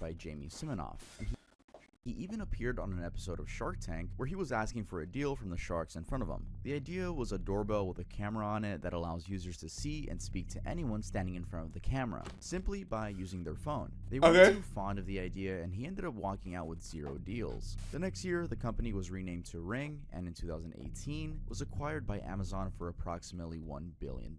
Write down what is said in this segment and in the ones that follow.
by Jamie Siminoff, and he even appeared on an episode of Shark Tank where he was asking for a deal from the sharks in front of him. The idea was a doorbell with a camera on it that allows users to see and speak to anyone standing in front of the camera, simply by using their phone. They weren't too fond of the idea, and he ended up walking out with 0 deals. The next year, the company was renamed to Ring, and in 2018, was acquired by Amazon for approximately $1 billion.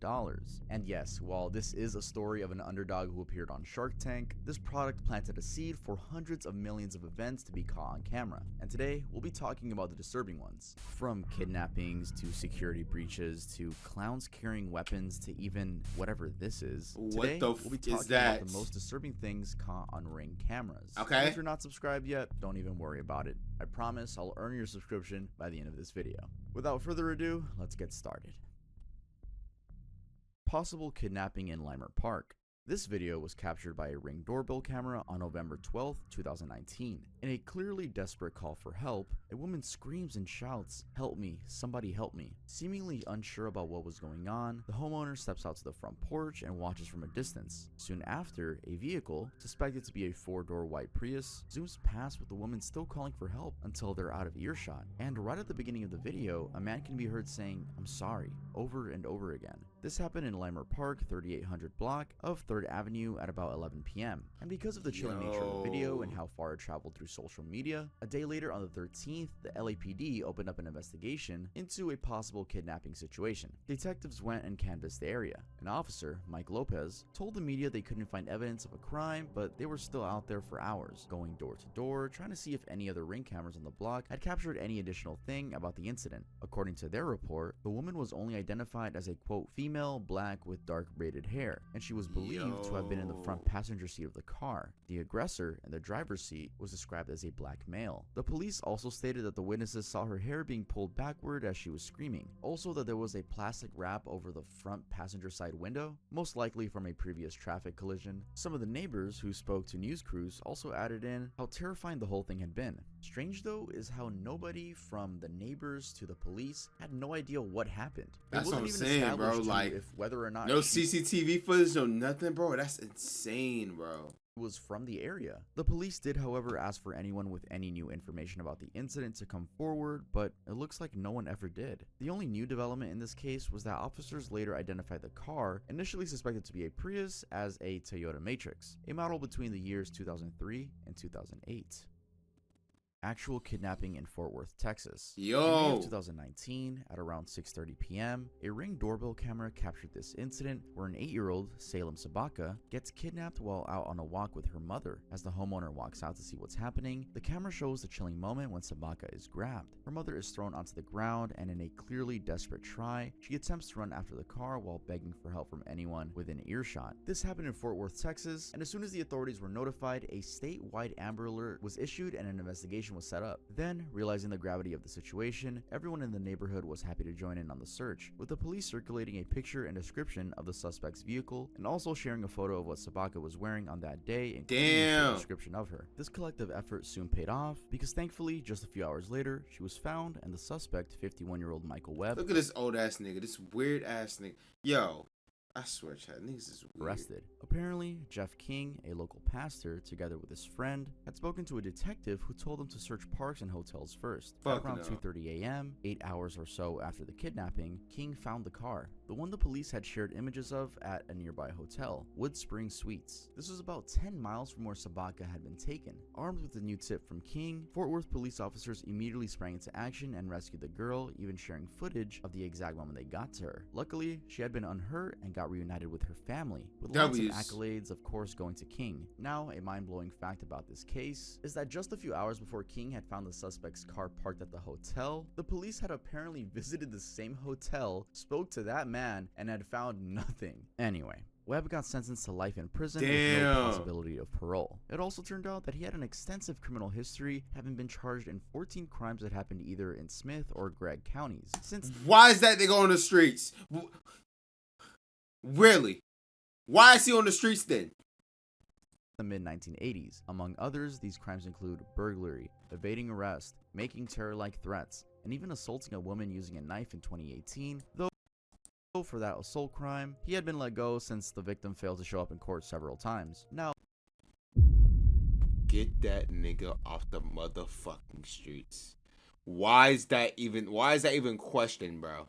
And yes, while this is a story of an underdog who appeared on Shark Tank, this product planted a seed for hundreds of millions of events to be caught on camera. And today, we'll be talking about the disturbing ones. From kidnappings to security breaches to clowns carrying weapons to even whatever this is. Today, we'll be talking about the most disturbing things caught on Ring cameras. Okay. And if you're not subscribed yet, don't even worry about it. I promise I'll earn your subscription by the end of this video. Without further ado, let's get started. Possible kidnapping in Limer Park. This video was captured by a Ring doorbell camera on November 12, 2019. In a clearly desperate call for help, a woman screams and shouts, "Help me, somebody help me." Seemingly unsure about what was going on, the homeowner steps out to the front porch and watches from a distance. Soon after, a vehicle, suspected to be a 4-door white Prius, zooms past with the woman still calling for help until they're out of earshot. And right at the beginning of the video, a man can be heard saying, "I'm sorry," over and over again. This happened in Limer Park, 3800 block of 3rd Avenue at about 11 p.m. And because of the chilling nature of the video and how far it traveled through social media, a day later on the 13th, the LAPD opened up an investigation into a possible kidnapping situation. Detectives went and canvassed the area. An officer, Mike Lopez, told the media they couldn't find evidence of a crime, but they were still out there for hours, going door to door, trying to see if any other Ring cameras on the block had captured any additional thing about the incident. According to their report, the woman was only identified as a quote female, black with dark braided hair, and she was believed to have been in the front passenger seat of the car. The aggressor in the driver's seat was described as a black male. The police also stated that the witnesses saw her hair being pulled backward as she was screaming. Also that there was a plastic wrap over the front passenger side window, most likely from a previous traffic collision. Some of the neighbors who spoke to news crews also added in how terrifying the whole thing had been. Strange though is how nobody from the neighbors to the police had no idea what happened. That's what I'm saying, bro. Like, if whether or not no CCTV footage, no nothing, bro. That's insane, bro. Was from the area. The police did, however, ask for anyone with any new information about the incident to come forward, but it looks like no one ever did. The only new development in this case was that officers later identified the car, initially suspected to be a Prius, as a Toyota Matrix, a model between the years 2003 and 2008. Actual kidnapping in Fort Worth, Texas. In May of 2019, at around 6:30 p.m., a Ring doorbell camera captured this incident where an 8-year-old, Salem Sabaka, gets kidnapped while out on a walk with her mother. As the homeowner walks out to see what's happening, the camera shows the chilling moment when Sabaka is grabbed. Her mother is thrown onto the ground, and in a clearly desperate try, she attempts to run after the car while begging for help from anyone within earshot. This happened in Fort Worth, Texas, and as soon as the authorities were notified, a statewide Amber Alert was issued and an investigation was set up. Then, realizing the gravity of the situation, everyone in the neighborhood was happy to join in on the search, with the police circulating a picture and description of the suspect's vehicle and also sharing a photo of what Sabaka was wearing on that day, including a description of her. This collective effort soon paid off because thankfully, just a few hours later, she was found and the suspect, 51-year-old Michael Webb, look at this old ass nigga, this weird ass nigga. Yo, I swear, Chad, niggas is weird. Arrested. Apparently, Jeff King, a local pastor, together with his friend, had spoken to a detective who told them to search parks and hotels first. At around 2:30 a.m., 8 hours or so after the kidnapping, King found the car, the one the police had shared images of at a nearby hotel, Wood Spring Suites. This was about 10 miles from where Sabaka had been taken. Armed with the new tip from King, Fort Worth police officers immediately sprang into action and rescued the girl, even sharing footage of the exact moment they got to her. Luckily, she had been unhurt and got reunited with her family, with lots of accolades, of course, going to King. Now, a mind-blowing fact about this case is that just a few hours before King had found the suspect's car parked at the hotel, the police had apparently visited the same hotel, spoke to that man, and had found nothing. Anyway, Webb got sentenced to life in prison with no possibility of parole. It also turned out that he had an extensive criminal history, having been charged in 14 crimes that happened either in Smith or Gregg counties. Why is that they go on the streets? Really? Why is he on the streets then? The mid-1980s. Among others, these crimes include burglary, evading arrest, making terror-like threats, and even assaulting a woman using a knife in 2018, though for that assault crime, he had been let go since the victim failed to show up in court several times. Now, get that nigga off the motherfucking streets. Why is that even questioned, bro?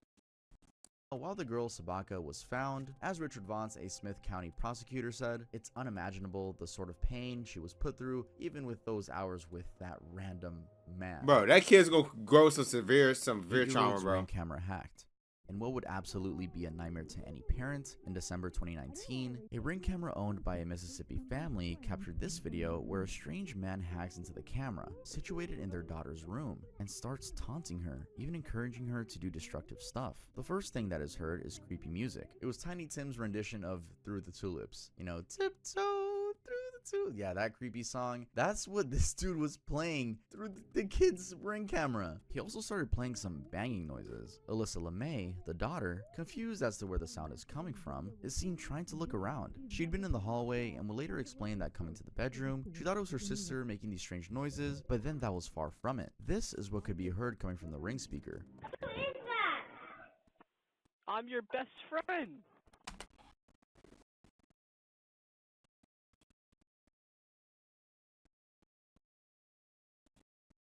While the girl Sabaka was found, as Richard Vance, a Smith County prosecutor, said, it's unimaginable the sort of pain she was put through, even with those hours with that random man. Bro, that kid's gonna grow some severe trauma, bro. Ring camera hacked. In what would absolutely be a nightmare to any parent, in December 2019, a Ring camera owned by a Mississippi family captured this video where a strange man hacks into the camera, situated in their daughter's room, and starts taunting her, even encouraging her to do destructive stuff. The first thing that is heard is creepy music. It was Tiny Tim's rendition of Through the Tulips. You know, tiptoe through the tulips. Yeah, that creepy song. That's what this dude was playing through the kid's Ring camera. He also started playing some banging noises. Alyssa LeMay, the daughter, confused as to where the sound is coming from, is seen trying to look around. She'd been in the hallway and will later explain that coming to the bedroom, she thought it was her sister making these strange noises, but then that was far from it. This is what could be heard coming from the Ring speaker. Who is that? I'm your best friend.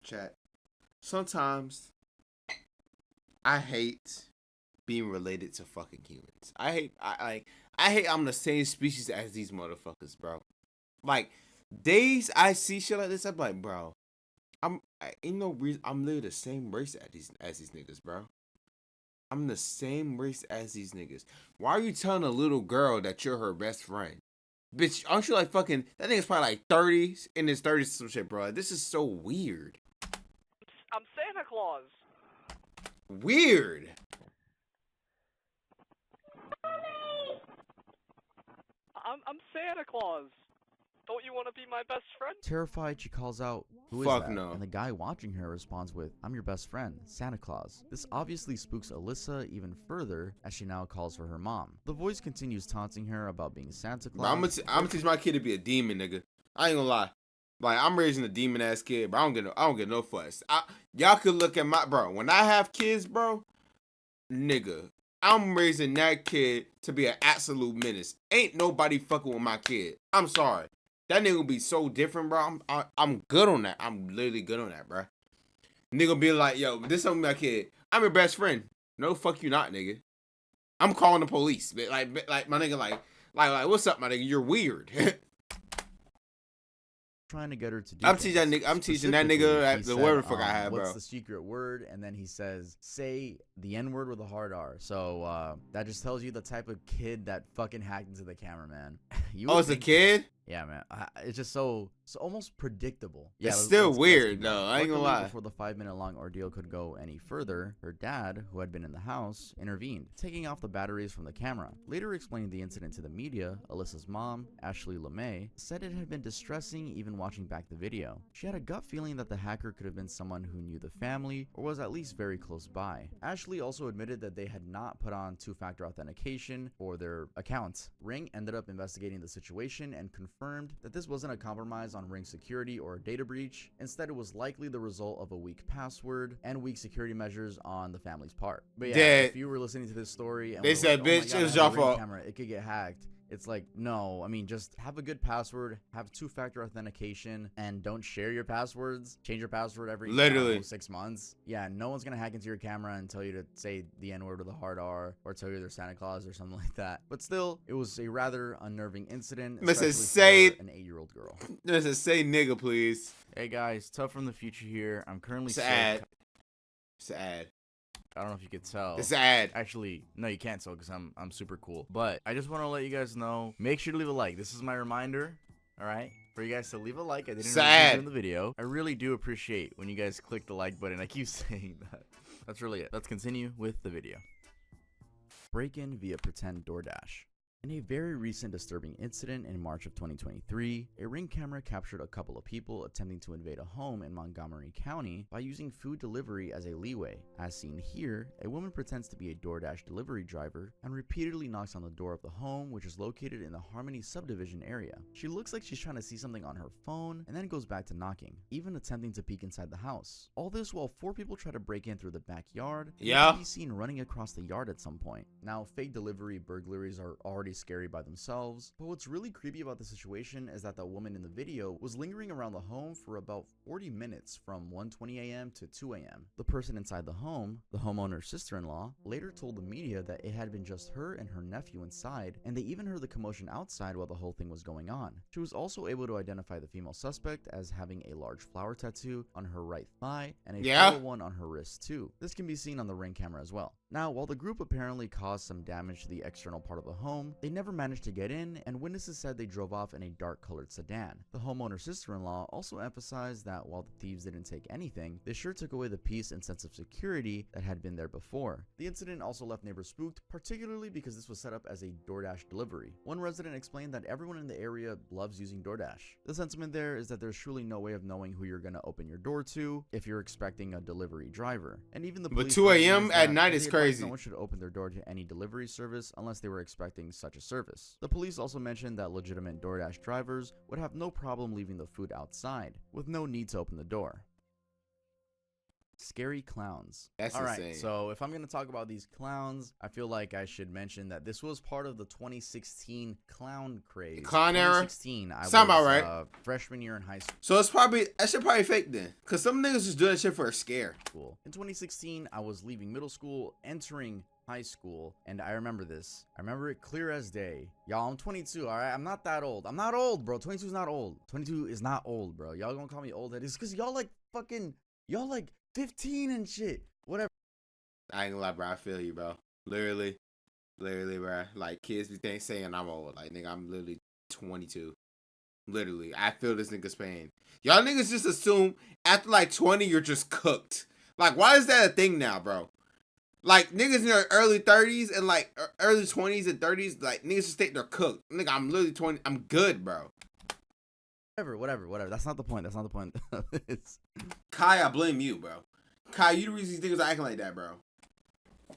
Chat. Sometimes I hate being related to fucking humans. I hate I'm the same species as these motherfuckers, bro. Like, days I see shit like this, I'm like, bro, ain't no reason I'm literally the same race as these niggas, bro. I'm the same race as these niggas. Why are you telling a little girl that you're her best friend? Bitch, aren't you like fucking, that nigga's probably like 30s, in his 30s some shit, bro. This is so weird. I'm Santa Claus. Weird. I'm Santa Claus. Don't you want to be my best friend? Terrified, she calls out, "Who is Fuck that?" no. And the guy watching her responds with, "I'm your best friend, Santa Claus." This obviously spooks Alyssa even further, as she now calls for her mom. The voice continues taunting her about being Santa Claus. But I'm gonna teach my kid to be a demon, nigga. I ain't gonna lie. Like, I'm raising a demon ass kid, but I don't get no fuss. Y'all could look at my bro. When I have kids, bro, nigga, I'm raising that kid to be an absolute menace. Ain't nobody fucking with my kid. I'm sorry. That nigga will be so different, bro. I'm good on that. I'm literally good on that, bro. Nigga be like, yo, this is my kid. I'm your best friend. No, fuck you not, nigga. I'm calling the police. Like my nigga, like, what's up, my nigga? You're weird. Trying to get her to do I'm teaching that nigga the word the fuck I have, bro. What's the secret word? And then he says, say the N-word with a hard R. So that just tells you the type of kid that fucking hacked into the camera, man. It's a kid? Yeah, man. It's just so almost predictable. Yeah, it's still weird, though. I ain't gonna lie. Before the 5-minute-long ordeal could go any further, her dad, who had been in the house, intervened, taking off the batteries from the camera. Later explaining the incident to the media, Alyssa's mom, Ashley LeMay, said it had been distressing even watching back the video. She had a gut feeling that the hacker could have been someone who knew the family or was at least very close by. Ashley also admitted that they had not put on two-factor authentication for their accounts. Ring ended up investigating the situation and confirmed that this wasn't a compromise on Ring security or a data breach. Instead, it was likely the result of a weak password and weak security measures on the family's part. But yeah, if you were listening to this story and they said, like, bitch, it was your fault. Camera, it could get hacked. It's like, no, I mean, just have a good password, have two-factor authentication, and don't share your passwords. Change your password every literally 6 months. Yeah, no one's gonna hack into your camera and tell you to say the N-word with a hard R or tell you they're Santa Claus or something like that. But still, it was a rather unnerving incident. Listen, say an 8-year-old girl. Listen, say nigga, please. Hey guys, Tough from the future here. I'm currently sad. Sad. I don't know if you could tell. It's sad. Actually, no, you can't tell because I'm super cool. But I just want to let you guys know, make sure to leave a like. This is my reminder, all right, for you guys to leave a like. I didn't sad. in the video. I really do appreciate when you guys click the like button. I keep saying that. That's really it. Let's continue with the video. Break-in via pretend DoorDash. In a very recent disturbing incident in March of 2023, a Ring camera captured a couple of people attempting to invade a home in Montgomery County by using food delivery as a leeway. As seen here, a woman pretends to be a DoorDash delivery driver and repeatedly knocks on the door of the home, which is located in the Harmony subdivision area. She looks like she's trying to see something on her phone and then goes back to knocking, even attempting to peek inside the house. All this while 4 people try to break in through the backyard and can be seen running across the yard at some point. Now, fake delivery burglaries are already already scary by themselves, but what's really creepy about the situation is that the woman in the video was lingering around the home for about 40 minutes from 1:20 a.m. to 2 a.m. The person inside the home, the homeowner's sister-in-law, later told the media that it had been just her and her nephew inside, and they even heard the commotion outside while the whole thing was going on. She was also able to identify the female suspect as having a large flower tattoo on her right thigh and a floral one on her wrist too. This can be seen on the Ring camera as well. Now, while the group apparently caused some damage to the external part of the home, they never managed to get in, and witnesses said they drove off in a dark-colored sedan. The homeowner's sister-in-law also emphasized that while the thieves didn't take anything, they sure took away the peace and sense of security that had been there before. The incident also left neighbors spooked, particularly because this was set up as a DoorDash delivery. One resident explained that everyone in the area loves using DoorDash. The sentiment there is that there's truly no way of knowing who you're going to open your door to if you're expecting a delivery driver. And even the police, but 2 a.m. at night is crazy. No one should open their door to any delivery service unless they were expecting such a service. The police also mentioned that legitimate DoorDash drivers would have no problem leaving the food outside, with no need to open the door. Scary clowns. That's Alright, insane. so if I'm going to talk about these clowns, I feel like I should mention that this was part of the 2016 clown craze. Clown era? 2016, I was about right. Freshman year in high school. So it's probably, that shit probably fake then. Because some niggas just do that shit for a scare. In 2016, I was leaving middle school, entering high school, and I remember this. I remember it clear as day. Y'all, I'm 22, alright? I'm not that old. I'm not old, bro. 22 is not old. 22 is not old, bro. Y'all gonna call me old head. It's because y'all like fucking, y'all like 15 and shit. Whatever. I ain't gonna lie, bro. I feel you, bro. Literally, bro. Like, kids be saying I'm old. Like, nigga, I'm literally 22. Literally. I feel this nigga's pain. Y'all niggas just assume after, like, 20, you're just cooked. Like, why is that a thing now, bro? Like, niggas in their early 30s and, like, early 20s and 30s, like, niggas just think they're cooked. Nigga, I'm literally 20. I'm good, bro. Whatever. That's not the point. It's... Kai, I blame you, bro. Kai, you the reason these niggas are acting like that, bro.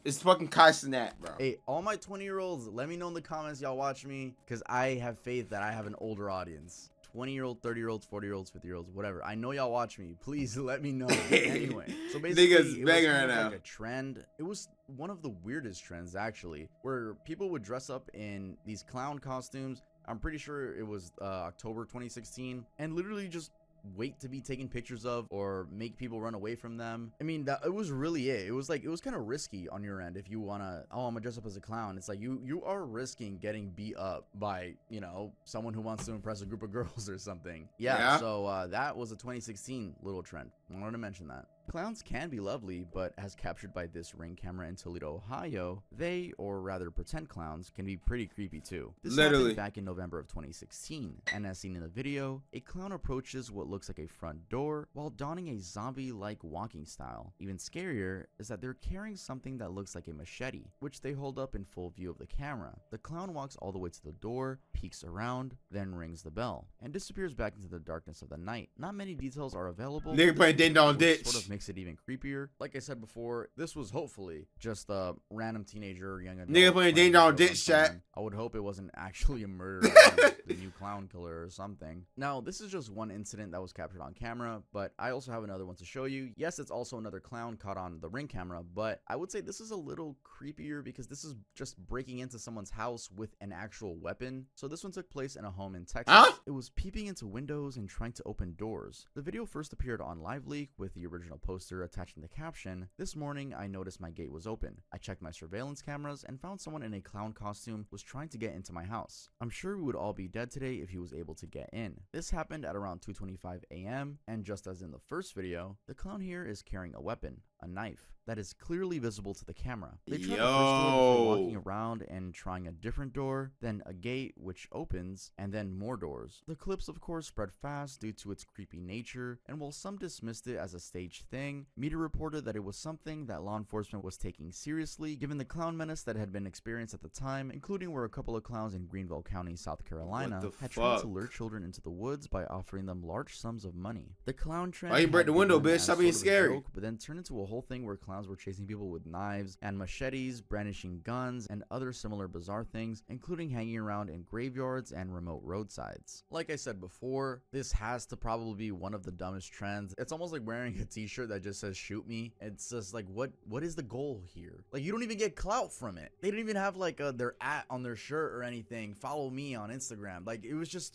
It's fucking Kai Snap, bro. Hey, all my 20-year-olds, let me know in the comments y'all watch me, because I have faith that I have an older audience. 20-year-old, 30-year-olds, 40-year-olds, 50-year-olds, whatever. I know y'all watch me. Please let me know. Anyway, so basically, niggas it was begging kind right of now. like a trend. It was one of the weirdest trends, actually, where people would dress up in these clown costumes. I'm pretty sure it was October 2016, and literally just wait to be taken pictures of or make people run away from them. I mean, it was really it. It was kind of risky on your end if you wanna, oh, I'm gonna dress up as a clown. It's like you are risking getting beat up by, you know, someone who wants to impress a group of girls or something. Yeah. So that was a 2016 little trend. I wanted to mention that. Clowns can be lovely, but as captured by this Ring camera in Toledo, Ohio, they, or rather pretend clowns, can be pretty creepy too. This happened back in November of 2016, and as seen in the video, a clown approaches what looks like a front door while donning a zombie-like walking style. Even scarier is that they're carrying something that looks like a machete, which they hold up in full view of the camera. The clown walks all the way to the door, peeks around, then rings the bell, and disappears back into the darkness of the night. Not many details are available. Nigga playing ding dong ditch. Sort of makes it even creepier. Like I said before, this was hopefully just a random teenager, young adult. Nigga playing ding dong ditch, chat. I would hope it wasn't actually a murder by the new clown killer or something. Now, this is just one incident that was captured on camera, but I also have another one to show you. Yes, it's also another clown caught on the Ring camera, but I would say this is a little creepier because this is just breaking into someone's house with an actual weapon. So this one took place in a home in Texas. It was peeping into windows and trying to open doors. The video first appeared on LiveLeak with the original poster attaching the caption, "This morning I noticed my gate was open. I checked my surveillance cameras and found someone in a clown costume was trying to get into my house. I'm sure we would all be dead today if he was able to get in." This happened at around 2:25 a.m. and just as in the first video, the clown here is carrying a weapon, a knife, that is clearly visible to the camera. They tried the first door before walking around and trying a different door, then a gate which opens, and then more doors. The clips of course spread fast due to its creepy nature, and while some dismissed it as a staged thing, media reported that it was something that law enforcement was taking seriously given the clown menace that had been experienced at the time, including where a couple of clowns in Greenville County, South Carolina had tried to lure children into the woods by offering them large sums of money. The clown trend Why you break the window, bitch? Stop being scary. Joke, but then turned into a whole thing where clowns clowns were chasing people with knives and machetes, brandishing guns, and other similar bizarre things, including hanging around in graveyards and remote roadsides. Like I said before, this has to probably be one of the dumbest trends. It's almost like wearing a t-shirt that just says shoot me. It's just like, what is the goal here? Like, you don't even get clout from it. They didn't even have like their @ on their shirt or anything. Follow me on Instagram. Like, it was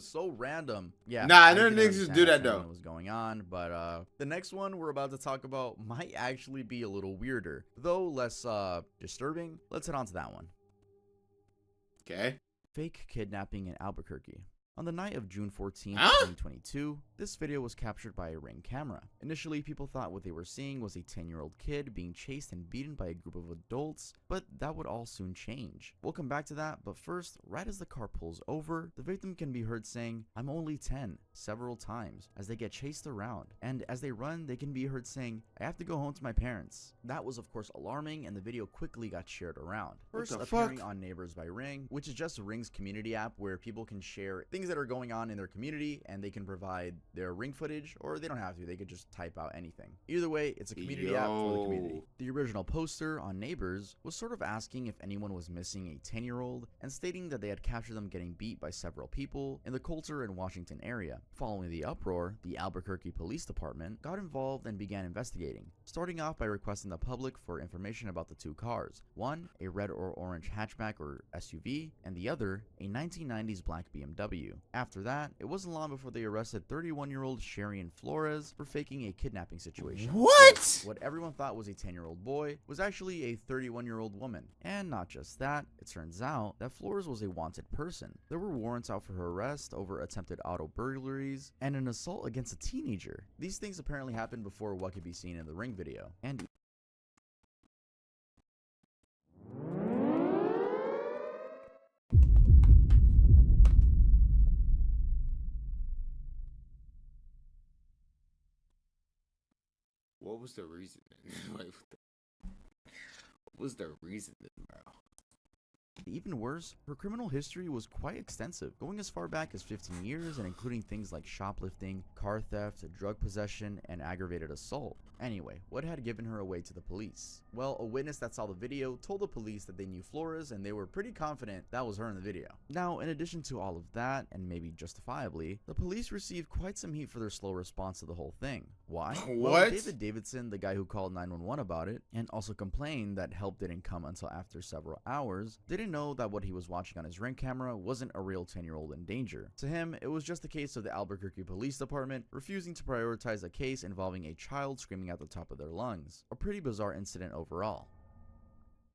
so random. Yeah. Nah, I none of can niggas understand do that what though. was going on, but the next one we're about to talk about might actually be a little weirder, though less disturbing. Let's head on to that one. Okay. Fake kidnapping in Albuquerque. On the night of June 14, Huh? 2022, this video was captured by a Ring camera. Initially, people thought what they were seeing was a 10-year-old kid being chased and beaten by a group of adults, but that would all soon change. We'll come back to that, but first, right as the car pulls over, the victim can be heard saying, "I'm only 10, several times, as they get chased around. And as they run, they can be heard saying, "I have to go home to my parents." That was of course alarming, and the video quickly got shared around. First appearing on Neighbors by Ring, which is just Ring's community app where people can share things that are going on in their community, and they can provide their Ring footage, or they don't have to, they could just type out anything. Either way, it's a community app for the community. The original poster on Neighbors was sort of asking if anyone was missing a 10-year-old and stating that they had captured them getting beat by several people in the Coulter and Washington area. Following the uproar, the Albuquerque Police Department got involved and began investigating, starting off by requesting the public for information about the two cars, one a red or orange hatchback or SUV, and the other a 1990s black BMW. After that, it wasn't long before they arrested 31-year-old Sharian Flores for faking a kidnapping situation. What? What everyone thought was a 10-year-old boy was actually a 31-year-old woman. And not just that, it turns out that Flores was a wanted person. There were warrants out for her arrest over attempted auto burglaries and an assault against a teenager. These things apparently happened before what could be seen in the Ring video. And What was the reason? Like, what was the reason, bro? even worse, her criminal history was quite extensive, going as far back as 15 years and including things like shoplifting, car theft, drug possession, and aggravated assault. Anyway, what had given her away to the police? Well, a witness that saw the video told the police that they knew Flores and they were pretty confident that was her in the video. Now, in addition to all of that, and maybe justifiably, the police received quite some heat for their slow response to the whole thing. Why? What? Well, David Davidson, the guy who called 911 about it, and also complained that help didn't come until after several hours, didn't know that what he was watching on his Ring camera wasn't a real 10-year-old in danger. To him, it was just a case of the Albuquerque Police Department refusing to prioritize a case involving a child screaming at the top of their lungs. A pretty bizarre incident overall.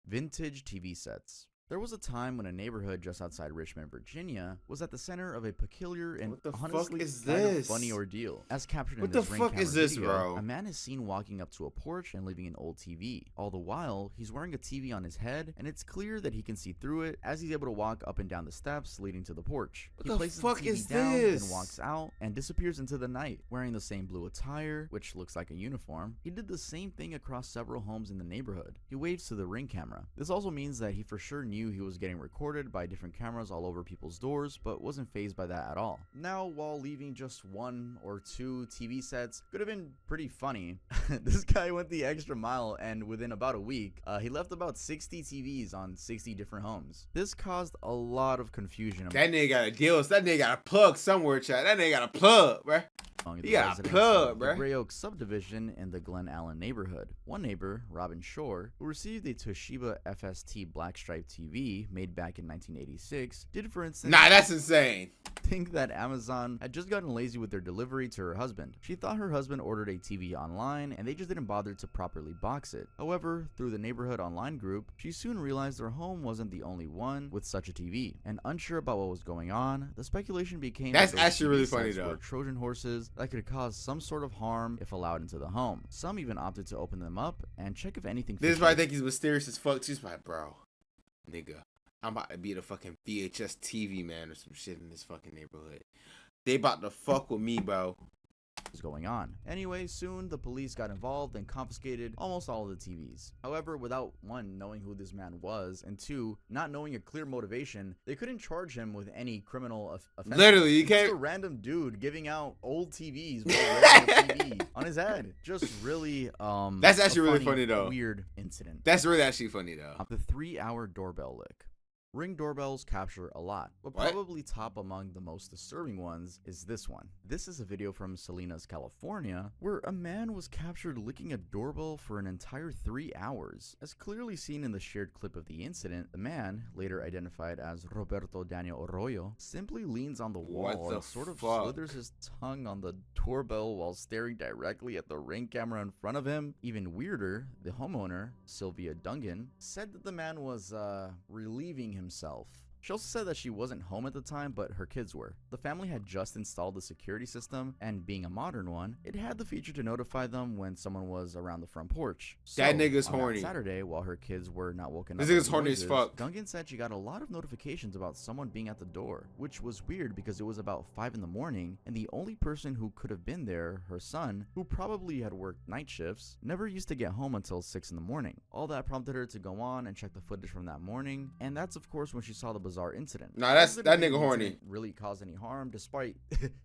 Vintage TV sets. There was a time when a neighborhood just outside Richmond, Virginia, was at the center of a peculiar and What the honestly fuck is kind of this? funny ordeal. As captured What in the this Ring fuck camera is this, video, bro? a man is seen walking up to a porch and leaving an old TV. All the while, he's wearing a TV on his head, and it's clear that he can see through it as he's able to walk up and down the steps leading to the porch. What He the places fuck the TV is down this? and walks out and disappears into the night, wearing the same blue attire, which looks like a uniform. He did the same thing across several homes in the neighborhood. He waves to the Ring camera. This also means that he for sure knew he was getting recorded by different cameras all over people's doors, but wasn't fazed by that at all. Now, while leaving just 1 or 2 TV sets could have been pretty funny, this guy went the extra mile, and within about a week, he left about 60 TVs on 60 different homes. This caused a lot of confusion That nigga got a deal. That nigga got a plug somewhere, chat. That nigga got a plug, bruh. among He the got a residents plug, of the bruh. Gray Oak subdivision in the Glen Allen neighborhood. One neighbor, Robin Shore, who received a Toshiba FST black-striped TV made back in 1986, did, for instance, Nah, that's insane. think that Amazon had just gotten lazy with their delivery to her husband. She thought her husband ordered a TV online and they just didn't bother to properly box it. However, through the neighborhood online group, she soon realized their home wasn't the only one with such a TV. And unsure about what was going on, the speculation became That's that those actually TV really funny, sets though. were Trojan horses that could cause some sort of harm if allowed into the home. Some even opted to open them up and check if anything This is fishy- why I think he's mysterious as fuck. She's like, bro, nigga, I'm about to be the fucking VHS TV man or some shit in this fucking neighborhood. They about to fuck with me, bro. was going on. Anyway, soon the police got involved and confiscated almost all of the TVs. However, without one, knowing who this man was, and two, not knowing a clear motivation, they couldn't charge him with any criminal offense. Literally, you He's just can't. a random dude giving out old TVs while wearing a TV on his head. Just really, That's actually a really funny though. Weird incident. That's really actually funny though. The 3-hour doorbell lick. Ring doorbells capture a lot, but What? probably top among the most disturbing ones is this one. This is a video from Salinas, California, where a man was captured licking a doorbell for an entire 3 hours. As clearly seen in the shared clip of the incident, the man, later identified as Roberto Daniel Arroyo, simply leans on the What wall the and sort of fuck? slithers his tongue on the doorbell while staring directly at the Ring camera in front of him. Even weirder, the homeowner, Sylvia Dungan, said that the man was, relieving himself. She also said that she wasn't home at the time, but her kids were. The family had just installed the security system, and being a modern one, it had the feature to notify them when someone was around the front porch. That nigga's on that horny. Saturday, while her kids were not woken This up, nigga's by horny as noises, fuck. Duncan said she got a lot of notifications about someone being at the door, which was weird because it was about 5 in the morning, and the only person who could have been there, her son, who probably had worked night shifts, never used to get home until 6 in the morning. All that prompted her to go on and check the footage from that morning, and that's of course when she saw the bizarre incident. Nah, that's Didn't that think nigga the horny. incident really caused any harm despite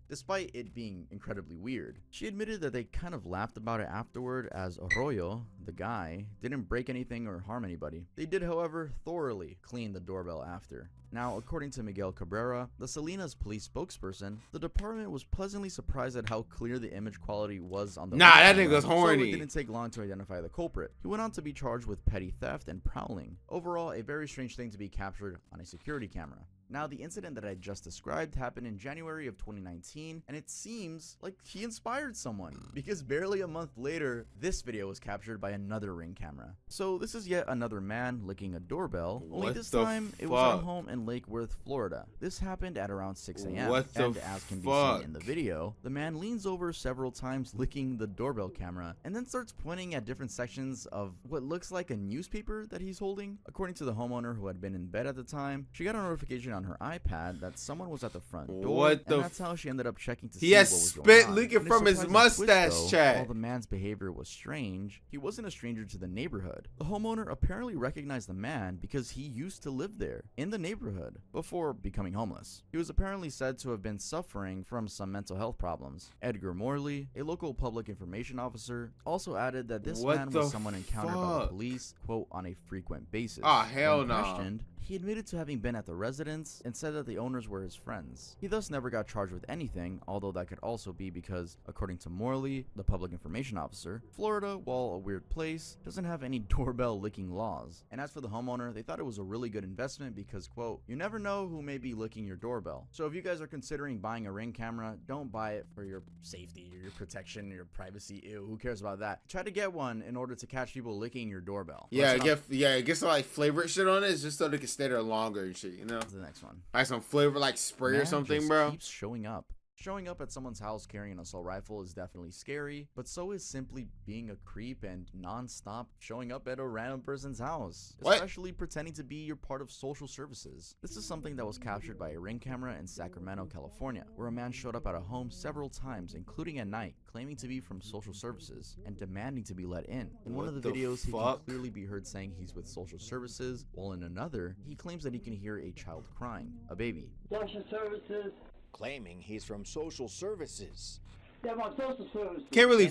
despite it being incredibly weird. She admitted that they kind of laughed about it afterward, as Arroyo, the guy, didn't break anything or harm anybody. They did, however, thoroughly clean the doorbell after. Now, according to Miguel Cabrera, the Salinas police spokesperson, the department was pleasantly surprised at how clear the image quality was on the Nah, that camera, nigga's horny. So it didn't take long to identify the culprit. He went on to be charged with petty theft and prowling. Overall, a very strange thing to be captured on a security camera. Now, the incident that I just described happened in January of 2019, and it seems like he inspired someone, because barely a month later, this video was captured by another Ring camera. So this is yet another man licking a doorbell, only What this the time it was at fuck? home in Lake Worth, Florida. This happened at around 6 a.m. What the and as can be fuck? seen in the video, the man leans over several times licking the doorbell camera, and then starts pointing at different sections of what looks like a newspaper that he's holding. According to the homeowner, who had been in bed at the time, she got a notification on her iPad that someone was at the front door, What the and that's how she ended up checking to see He has what was going spit on. leaking And a from his surprising mustache, twist, though, chat. while the man's behavior was strange, he wasn't a stranger to the neighborhood. The homeowner apparently recognized the man because he used to live there, in the neighborhood, before becoming homeless. He was apparently said to have been suffering from some mental health problems. Edgar Morley, a local public information officer, also added that this What man the was someone encountered by the fuck? police, quote, on a frequent basis. Ah, hell When no. questioned, he admitted to having been at the residence and said that the owners were his friends. He thus never got charged with anything, although that could also be because, according to Morley, the public information officer, Florida, while a weird place, doesn't have any doorbell licking laws. And as for the homeowner, they thought it was a really good investment because, quote, you never know who may be licking your doorbell. So if you guys are considering buying a Ring camera, don't buy it for your safety, your protection, your privacy. Ew, who cares about that? Try to get one in order to catch people licking your doorbell. Yeah, Let's get some like flavored shit on it just so they can stay there longer and shit, you know? hop to the next one. Like some flavor like spray or Man something, just bro. keeps showing up. Showing up at someone's house carrying an assault rifle is definitely scary, but so is simply being a creep and non-stop showing up at a random person's house, What? especially pretending to be your part of social services. This is something that was captured by a Ring camera in Sacramento, California, where a man showed up at a home several times, including at night, claiming to be from social services and demanding to be let in. In one What of the the videos, he can fuck? clearly be heard saying he's with social services, while in another, he claims that he can hear a child crying, a baby. Social services. Claiming he's from social services. Yeah, my social services. Can't really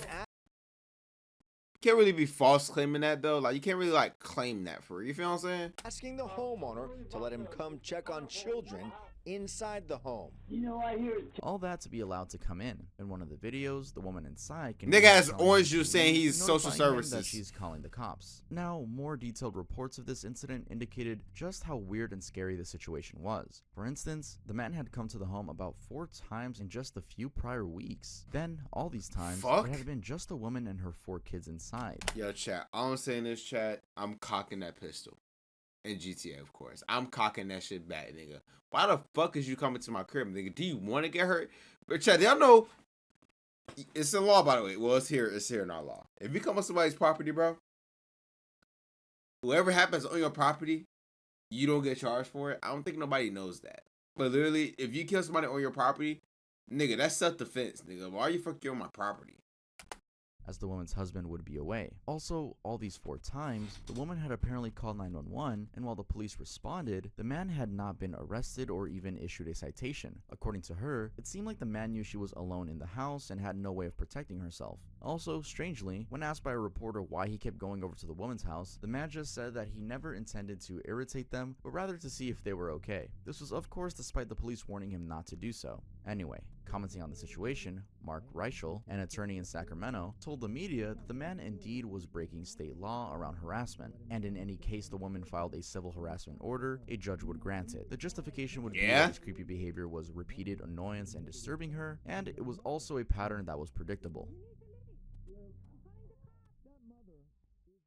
be false claiming that though. Like you can't really like claim that for you feel what I'm saying? Asking the homeowner to let him come check on children inside the home. You know, I hear it. All that to be allowed to come in. In one of the videos, the woman inside can Nigga hear has telling orange him juice to saying leave, he's social notifying him that services. she's calling the cops. Now, more detailed reports of this incident indicated just how weird and scary the situation was. For instance, the man had come to the home about 4 times in just a few prior weeks. Then, all these times, Fuck. there had been just a woman and her 4 kids inside. Yo, chat. All I'm saying in this chat, I'm cocking that pistol. In GTA, of course. I'm cocking that shit back, nigga. Why the fuck is you coming to my crib, nigga? Do you want to get hurt? But chat, y'all know it's in law, by the way. Well, it's here in our law. If you come on somebody's property, bro, whoever happens on your property, you don't get charged for it. I don't think nobody knows that. But literally, if you kill somebody on your property, Nigga, that's self-defense, nigga. Why you fuck you on my property? As the woman's husband would be away. Also, all these 4 times, the woman had apparently called 911, and while the police responded, the man had not been arrested or even issued a citation. According to her, it seemed like the man knew she was alone in the house and had no way of protecting herself. Also, strangely, when asked by a reporter why he kept going over to the woman's house, the man just said that he never intended to irritate them, but rather to see if they were okay. This was of course despite the police warning him not to do so. Anyway, commenting on the situation, Mark Reichel, an attorney in Sacramento, told the media that the man indeed was breaking state law around harassment, and in any case the woman filed a civil harassment order, a judge would grant it. The justification would be that his creepy behavior was repeated annoyance and disturbing her, and it was also a pattern that was predictable.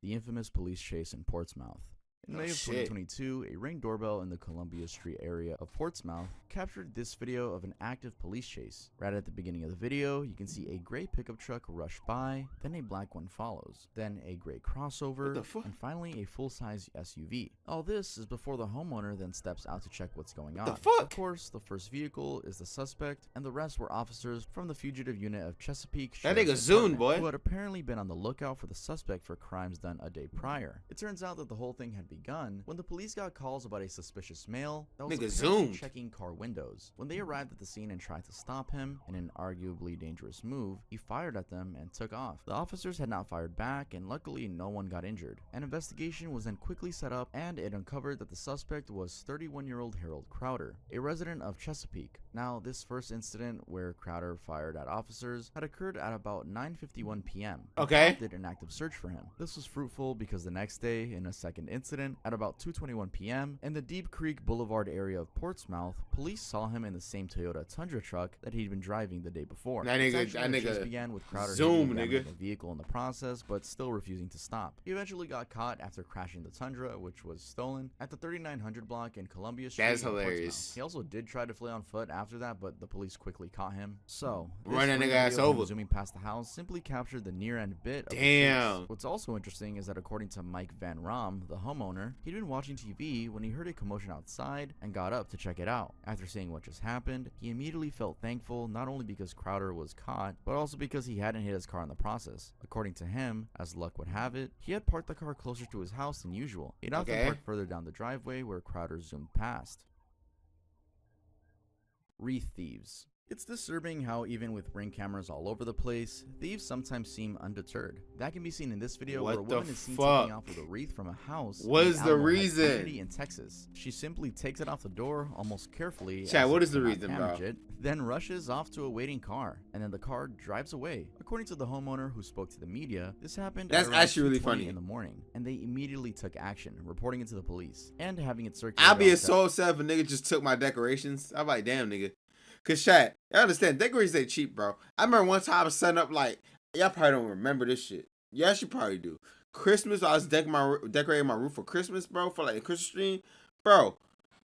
The infamous police chase in Portsmouth. In May of 2022, a Ring doorbell in the Columbia Street area of Portsmouth captured this video of an active police chase. Right at the beginning of the video, you can see a gray pickup truck rush by, then a black one follows, then a gray crossover, and finally a full-size SUV. All this is before the homeowner then steps out to check what's going on. Of course, the first vehicle is the suspect, and the rest were officers from the fugitive unit of Chesapeake That nigga zoomed, boy. Who had apparently been on the lookout for the suspect for crimes done a day prior. It turns out that the whole thing had begun when the police got calls about a suspicious male that was apparently checking car windows. When they arrived at the scene and tried to stop him, in an arguably dangerous move, he fired at them and took off. The officers had not fired back, and luckily no one got injured. An investigation was then quickly set up, and it uncovered that the suspect was 31-year-old Harold Crowder, a resident of Chesapeake. Now, this first incident where Crowder fired at officers had occurred at about 9:51 p.m. Okay. Did an active search for him. This was fruitful because the next day, in a second incident, at about 2:21 p.m. in the Deep Creek Boulevard area of Portsmouth, police saw him in the same Toyota Tundra truck that he'd been driving the day before. That nigga began with Crowder zoom, hitting the vehicle in the process, but still refusing to stop. He eventually got caught after crashing the Tundra, which was stolen, at the 3900 block in Columbia Street. That's hilarious. He also did try to flee on foot after that, but the police quickly caught him. So, run that nigga ass over. Zooming past the house simply captured the near-end bit of Damn. the chase. What's also interesting is that according to Mike Van Rom, the homeowner, he'd been watching TV when he heard a commotion outside and got up to check it out. After seeing what just happened, he immediately felt thankful not only because Crowder was caught, but also because he hadn't hit his car in the process. According to him, as luck would have it, he had parked the car closer to his house than usual. He'd often parked further down the driveway where Crowder zoomed past. Wreath thieves. It's disturbing how even with Ring cameras all over the place, thieves sometimes seem undeterred. That can be seen in this video where a woman is seen taking off with a wreath from a house. What is the reason? In Texas. She simply takes it off the door almost carefully. Chat, what is the reason, bro? Then rushes off to a waiting car, and then the car drives away. According to the homeowner who spoke to the media, this happened That's at around actually really funny in the morning, and they immediately took action, reporting it to the police and having it circulated. I'd be so sad if a nigga just took my decorations. I'm like, damn, nigga. Cause chat, I understand decorations ain't cheap, bro. I remember one time I was setting up like, y'all probably don't remember this shit. Yeah, you probably do. Christmas, I was decorating my roof for Christmas, bro, for like a Christmas tree, bro.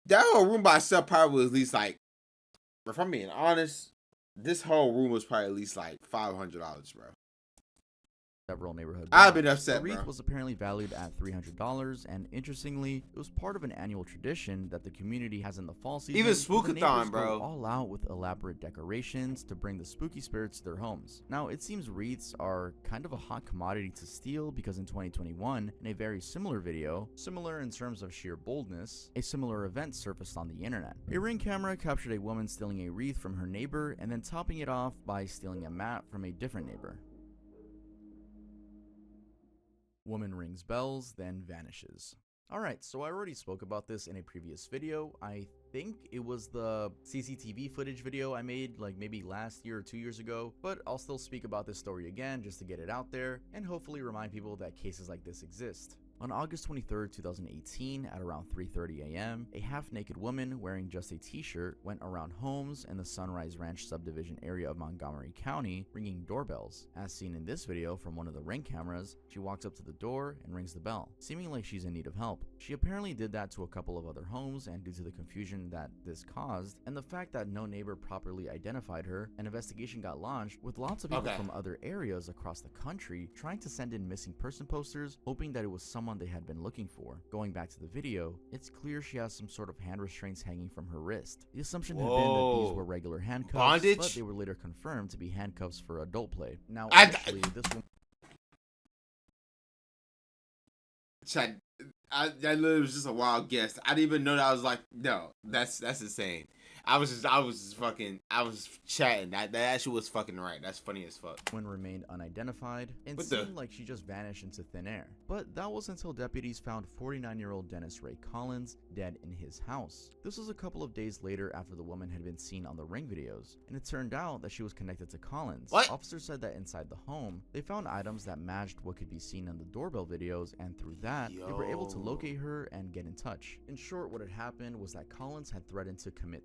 That whole room by itself probably was at least like, if I'm being honest, this whole room was probably at least like $500, bro. Several neighborhood. I've been upset. The wreath bro. was apparently valued at $300, and interestingly, it was part of an annual tradition that the community has in the fall season. Even Spookathon, bro. Go all out with elaborate decorations to bring the spooky spirits to their homes. Now, it seems wreaths are kind of a hot commodity to steal because in 2021, in a very similar video, similar in terms of sheer boldness, a similar event surfaced on the internet. A Ring camera captured a woman stealing a wreath from her neighbor and then topping it off by stealing a mat from a different neighbor. Woman rings bells, then vanishes. Alright, so I already spoke about this in a previous video. I think it was the CCTV footage video I made like maybe last year or 2 years ago, but I'll still speak about this story again just to get it out there and hopefully remind people that cases like this exist. On August 23, 2018, at around 3:30 a.m., a half-naked woman wearing just a t-shirt went around homes in the Sunrise Ranch subdivision area of Montgomery County, ringing doorbells. As seen in this video from one of the Ring cameras, she walks up to the door and rings the bell, seeming like she's in need of help. She apparently did that to a couple of other homes, and due to the confusion that this caused, and the fact that no neighbor properly identified her, an investigation got launched with lots of people from other areas across the country trying to send in missing person posters, hoping that it was someone someone they had been looking for. Going back to the video, it's clear she has some sort of hand restraints hanging from her wrist. The assumption had been that these were regular handcuffs, Bondage? but they were later confirmed to be handcuffs for adult play. Now, I- actually, this woman Chat, that literally was just a wild guess. I didn't even know that. I was like, no, that's insane. I was chatting. That actually was fucking right. That's funny as fuck. remained unidentified and What the- seemed like she just vanished into thin air. But that was until deputies found 49-year-old Dennis Ray Collins dead in his house. This was a couple of days later after the woman had been seen on the Ring videos, and it turned out that she was connected to Collins. What? Officers said that inside the home, they found items that matched what could be seen on the doorbell videos, and through that, they were able to Yo. locate her and get in touch. In short, what had happened was that Collins had threatened to commit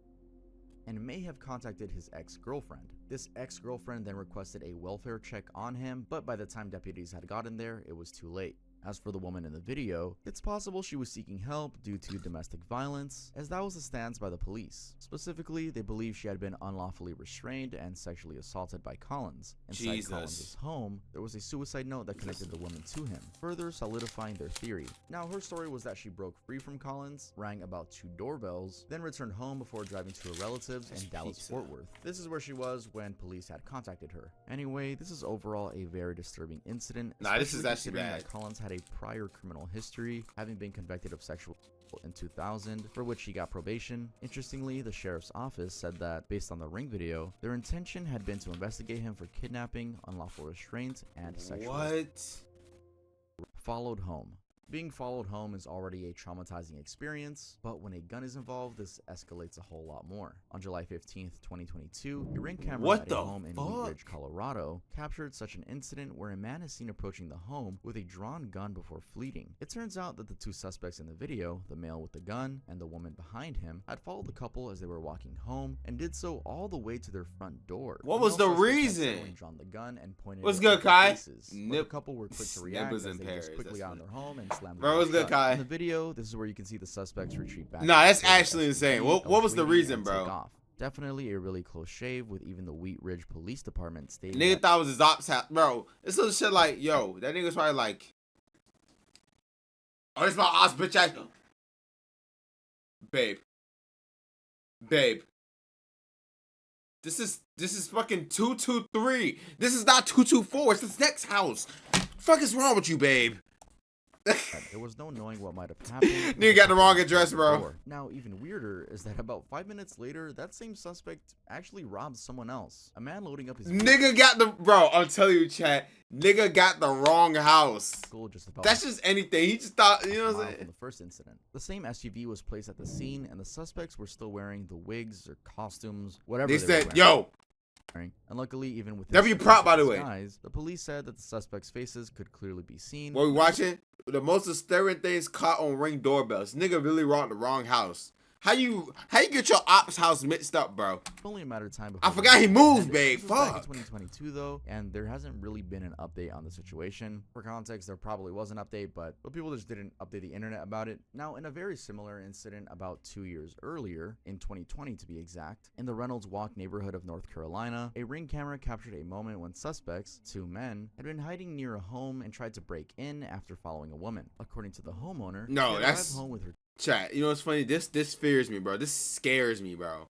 and may have contacted his ex-girlfriend. This ex-girlfriend then requested a welfare check on him, but by the time deputies had gotten there, it was too late. As for the woman in the video, it's possible she was seeking help due to domestic violence, as that was the stance by the police. Specifically, they believe she had been unlawfully restrained and sexually assaulted by Collins. Inside Jesus. Collins' home, there was a suicide note that connected the woman to him, further solidifying their theory. Now, her story was that she broke free from Collins, rang about 2 doorbells, then returned home before driving to her relatives in Dallas-Fort Worth. This is where she was when police had contacted her. Anyway, this is overall a very disturbing incident. Nah, this is especially actually considering bad. that Collins had a prior criminal history, having been convicted of sexual in 2000, for which he got probation. Interestingly, the sheriff's office said that, based on the Ring video, their intention had been to investigate him for kidnapping, unlawful restraint, and sexual What? followed home. Being followed home is already a traumatizing experience, but when a gun is involved, this escalates a whole lot more. On July 15th, 2022, a Ring camera What at the a home in Wheat fuck? Ridge, Colorado, captured such an incident where a man is seen approaching the home with a drawn gun before fleeing. It turns out that the 2 suspects in the video, the male with the gun and the woman behind him, had followed the couple as they were walking home and did so all the way to their front door. What The was male the suspect had reason? certainly drawn the gun and pointed What's it good, at their Kai? faces, but the Nip- couple were quick to react Nippers as in they Paris, just quickly that's got in their home and slammed the Bro, door what's good, shut. Kai? In the video, this is where you can see the suspects retreat back. Nah, that's to the actually insane. SUV, What was the L3 reason, and bro? take off. Definitely a really close shave, with even the Wheat Ridge Police Department stating Nigga that thought it was his ops house. Bro, this little shit like, yo, that nigga's probably like, oh, this my ops bitch ass. Babe. Babe. This is fucking 223. This is not 224. It's this next house. Fuck is wrong with you, babe? there was no knowing what might have happened. Nigga got the wrong address, bro. Now, even weirder is that about 5 minutes later, that same suspect actually robbed someone else. A man loading up his Nigga got the, bro, I'm telling you, chat. Nigga got the wrong house. vehicle just about That's just anything. He just thought, you know what I'm mile from saying? the first incident. The same SUV was placed at the scene, and the suspects were still wearing the wigs or costumes, whatever They were said, wearing. yo, And luckily, even with W prop, by the way. the police said that the suspects' faces could clearly be seen. what we watching? The most disturbing things caught on Ring doorbells. Nigga really robbed the wrong house. How you get your ops house mixed up, bro? Only a matter of time before I the forgot he incident moved, ended. babe. This was back in Fuck. 2022 though, and there hasn't really been an update on the situation. For context, there probably was an update, but people just didn't update the internet about it. Now, in a very similar incident about 2 years earlier, in 2020 to be exact, in the Reynolds Walk neighborhood of North Carolina, a Ring camera captured a moment when suspects, 2 men, had been hiding near a home and tried to break in after following a woman. According to the homeowner, No, she had that's- arrived home with her Chat, you know what's funny? This fears me, bro. This scares me, bro.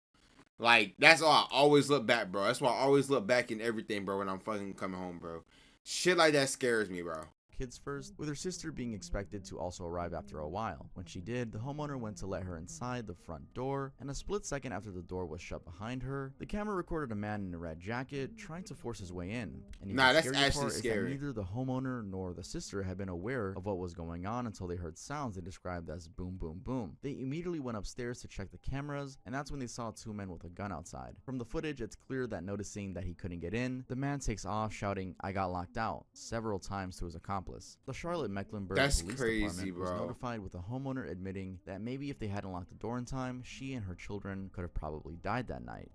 Like, that's why I always look back, bro. That's why I always look back in everything, bro, when I'm fucking coming home, bro. Shit like that scares me, bro. kids first, with her sister being expected to also arrive after a while. When she did, the homeowner went to let her inside the front door, and a split second after the door was shut behind her, the camera recorded a man in a red jacket trying to force his way in. And Nah, that's scarier actually part is that scary. neither the homeowner nor the sister had been aware of what was going on until they heard sounds they described as boom boom boom. They immediately went upstairs to check the cameras, and that's when they saw 2 men with a gun outside. From the footage, it's clear that noticing that he couldn't get in, the man takes off shouting, "I got locked out," several times to his accomplice. The Charlotte Mecklenburg That's Police crazy, Department was bro. notified, with the homeowner admitting that maybe if they hadn't locked the door in time, she and her children could have probably died that night.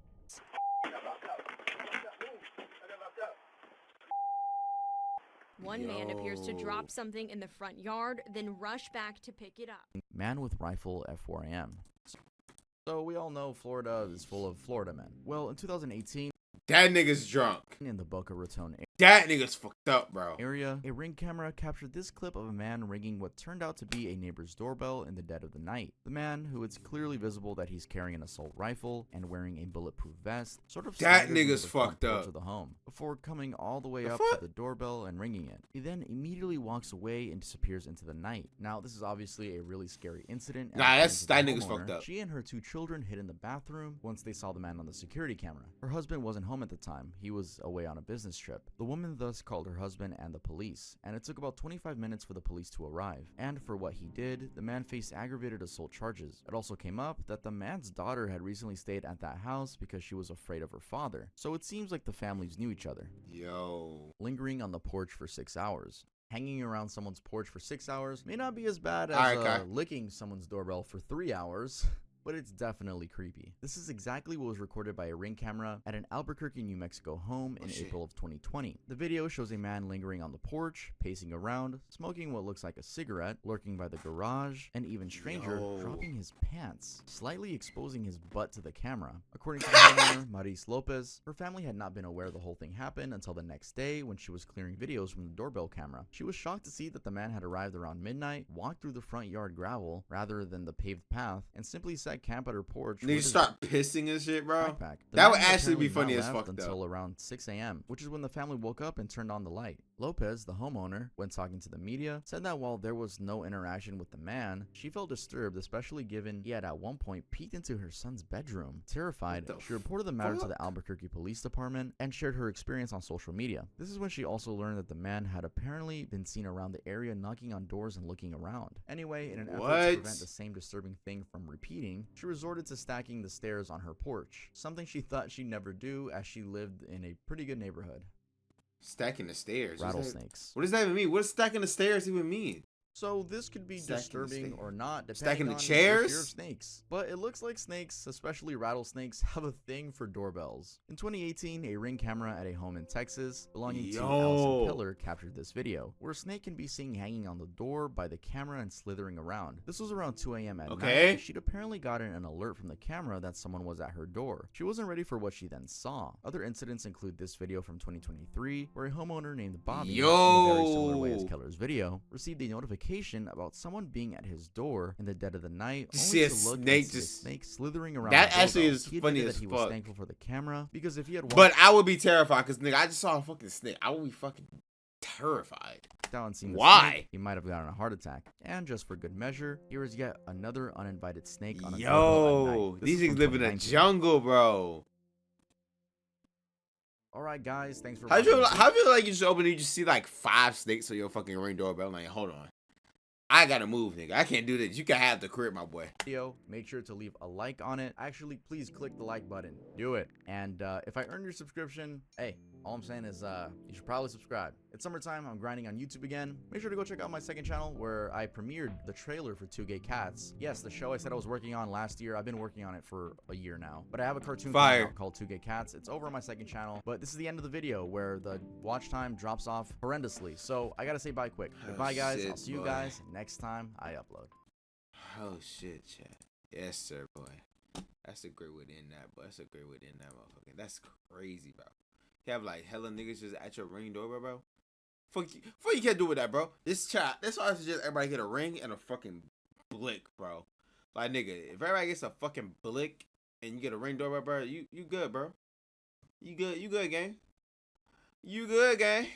One man appears to Yo. drop something in the front yard, then rush back to pick it up. Man with rifle at 4 a.m. So we all know Florida is full of Florida men. Well, in 2018, That nigga's drunk. in the Boca Raton area, That nigga's fucked up, bro. area, a Ring camera captured this clip of a man ringing what turned out to be a neighbor's doorbell in the dead of the night. The man, who it's clearly visible that he's carrying an assault rifle and wearing a bulletproof vest, sort of That staggers into nigga's the front fucked porch up. of the home before coming all the way The up fuck? to the doorbell and ringing it. He then immediately walks away and disappears into the night. Now, this is obviously a really scary incident. and Nah, according that's- to the that nigga's homeowner, fucked up. She and her 2 children hid in the bathroom once they saw the man on the security camera. Her husband wasn't home at the time. He was away on a business trip. The woman thus called her husband and the police, and it took about 25 minutes for the police to arrive. And for what he did, the man faced aggravated assault charges. It also came up that the man's daughter had recently stayed at that house because she was afraid of her father. So it seems like the families knew each other. Yo. Lingering on the porch for 6 hours. Hanging around someone's porch for 6 hours may not be as bad as Alright, Kai. licking someone's doorbell for 3 hours. But it's definitely creepy. This is exactly what was recorded by a Ring camera at an Albuquerque, New Mexico home in April of 2020. The video shows a man lingering on the porch, pacing around, smoking what looks like a cigarette, lurking by the garage, and even stranger, Yo. dropping his pants, slightly exposing his butt to the camera. According to the homeowner, Maris Lopez, her family had not been aware the whole thing happened until the next day when she was clearing videos from the doorbell camera. She was shocked to see that the man had arrived around midnight, walked through the front yard gravel rather than the paved path, and simply sat camp at her porch. with Niggas his start pissing and shit, bro. backpack. The That would man actually be apparently funny not as left fuck, until though. around 6 a.m., which is when the family woke up and turned on the light. Lopez, the homeowner, when talking to the media, said that while there was no interaction with the man, she felt disturbed, especially given he had at one point peeked into her son's bedroom. Terrified, What the she reported the matter to fuck? the Albuquerque Police Department and shared her experience on social media. This is when she also learned that the man had apparently been seen around the area knocking on doors and looking around. Anyway, in an effort to What? prevent the same disturbing thing from repeating, she resorted to stacking the stairs on her porch, something she thought she'd never do as she lived in a pretty good neighborhood. Stacking the stairs. Rattlesnakes. What does that even mean? What does stacking the stairs even mean? So this could be Stacking the disturbing stairs. or not, depending Stacking the on chairs? your fear of snakes. But it looks like snakes, especially rattlesnakes, have a thing for doorbells. In 2018, a Ring camera at a home in Texas belonging to Yo. Allison Pillar captured this video, where a snake can be seen hanging on the door by the camera and slithering around. This was around 2 a.m. at night. Okay. And she'd apparently gotten an alert from the camera that someone was at her door. She wasn't ready for what she then saw. Other incidents include this video from 2023, where a homeowner named Bobby, in a very similar way as Yo. Keller's video, received a notification about someone being at his door in the dead of the night, You only see a to look snake and see a just- snake slithering around. That the actually doorbell. is He funny admitted as that he was fuck. thankful for the camera because if he had But walked I would be terrified because, nigga, I just saw a fucking snake. I would be fucking terrified. out and seen the Why? snake, he might have gotten a heart attack. And just for good measure, here is yet another uninvited snake on a doorbell at Yo, night. This these is niggas from live in a 2019. jungle, bro. All right, guys, thanks for How do you watching. how do you feel like you just open and you just see like 5 snakes on your fucking Ring doorbell? Like, hold on. I gotta move, nigga. I can't do this. You can have the crib, my boy. Video, make sure to leave a like on it. Actually, please click the like button. Do it. And if I earn your subscription, hey, all I'm saying is you should probably subscribe. It's summertime. I'm grinding on YouTube again. Make sure to go check out my second channel where I premiered the trailer for Two Gay Cats. Yes, the show I said I was working on last year. I've been working on it for a year now. But I have a cartoon coming Fire. out called Two Gay Cats. It's over on my second channel. But this is the end of the video where the watch time drops off horrendously. So I gotta say bye quick. Oh, Goodbye, guys. shit, I'll see you boy. guys next time I upload. Oh shit, chat. Yes, sir, boy. That's a great way to end that, boy. That's a great way to end that, motherfucker. That's crazy, bro. You have like hella niggas just at your Ring doorbell, bro. Fuck you can't do with that, bro. This chat. That's why I suggest everybody get a Ring and a fucking blick, bro. Like, nigga, if everybody gets a fucking blick and you get a Ring doorbell, bro, you good, bro. You good, gang. You good, gang.